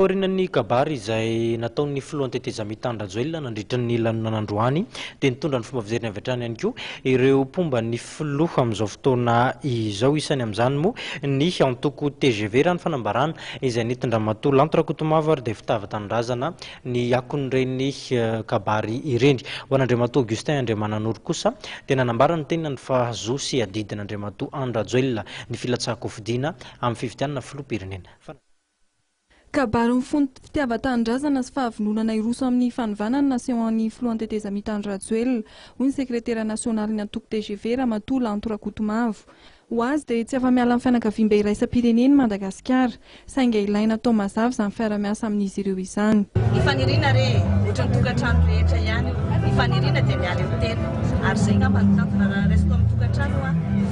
Orinan'ny kabary izay nataon'ny filohan'ny teteza mitandra Joel nandritran'ny lanonan'androany dia nitondra ny fomba fijeriny avy hatrany ihany koa ireo pomba ny filoha amin'izao fotoana izao. Isany amin'izany moa ny antoko TGV raha ny fanambarana izay nitondra matoa Lanto Rakotomanga ary dia fitava tanindrazana ny akon'ireny kabary ireny. Ho an'Andriamatoa Augustin Andriamananoro kosa dia nanambara ny tenina ny fahazo sy adidin'Andriamatoa Andra Joel ny filatsahako fidiana amin'ny fifidianana filoham-pirenena. Kabary mifono fitiavan-tanindrazana sy fahavononana iroso amin'ny fanivanana naseho an'ny filohan'ny teteza mitandra Joel, hoy ny sekretera nasionaly ny antoko TGV Ramatoa Lanto Rakotomanga. Ho azy dia tsy afa-miala amin'ny fianakaviam-be iraisam-pireneny Madagasikara, saingy ilaina tao mazava izany fiara-miasa amin'izy ireo izany. Ny faniriana re ohatra ny tokantrano rehetra ihany, ny faniriana dia miala eo tena, ary izay ngamba ny tanjona raha raisiko amin'ny tokantrano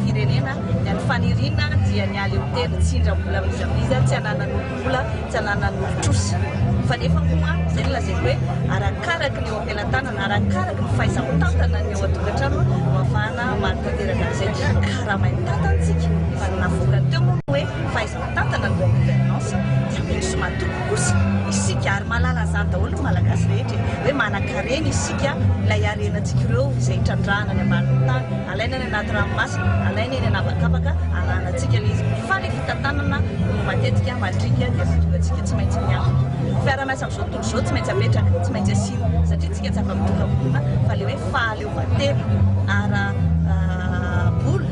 firenena dia ny faniriana dia miala eo tena, tsy indram-bola mizabiza, tsy ananan'olom-bola, tsy ananan'olon-trosa. Fa nefa koa izay lazaiko hoe arakaraky ny eo am-pelantanana, arakaraky ny fahaiza-mitantana ny eo an-tokantrano no ahafahana manatanteraka an'izay karaha mahay tantantsika. Fa navoakany teo moa hoe fahaiza-mitantana ny gouvernance dia mety somatoko kosa isika ary mahalala izany daholo ny malagasy rehetra hoe manan-karena isika ilay arenantsika ireo izay hitrandrahana ny ambanin'ny tany, alaina ny anaty ranomasina, alaina eny anavakavaka, arahanantsika ilay izy. Fa ny fitantanana no matetika mandrika dia mahatongatsika tsy maintsy miantona. Fiara-miasa amin'izao tontolo izao tsy maintsy apetraka, tsy maintsy asina satria tsika tsy afa-mitokam-pona fa ilay hoe fahaleovantena ara-bola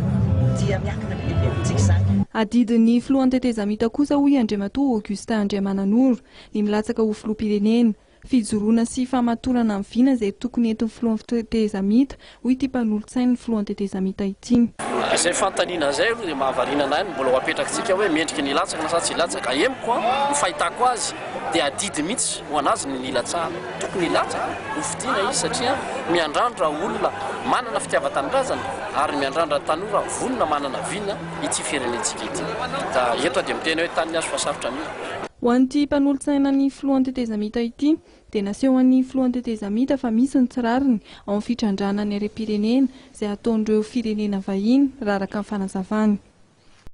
dia miankina lehibe amintsika izany. Adidin'ny filohan'ny teteza mita kosa hoy Andriamatoa Augustin Andriamananoro ny milatsaka ho filoham-pirenena. Fijoroana sy famatorana amin'ny vina izay tokony entin'ny filohan'ny teteza mita, hoy ity mpanolontsaina ny filohan'ny teteza mita ity. Izay fantaniana izay aloha dia mahavarina anahy mbola ho apetrakantsika hoe mendrika ny latsaka na sa tsy latsaka. Emiko ny fahitako azy dia adidy mihitsy ho anazy ny ilatsahana. Tokony ilatsaka ho fidiana izy satria miandrandra olona manana fitiavan-tanindrazana ary miandrandra tanora vonona manana vina ity firenentsika ity. Da eto dia miteny hoe tany azo fa sarotra mila. Ho an'ity mpanolontsaina ny filohan'ny teteza mita ity dia naseho an'ny filohan'ny teteza mita fa misy ny tsirariny ao amin'ny fitrandrana ny harem-pirenena izay ataon'ireo firenena vahiny raha araka ny fanazavany.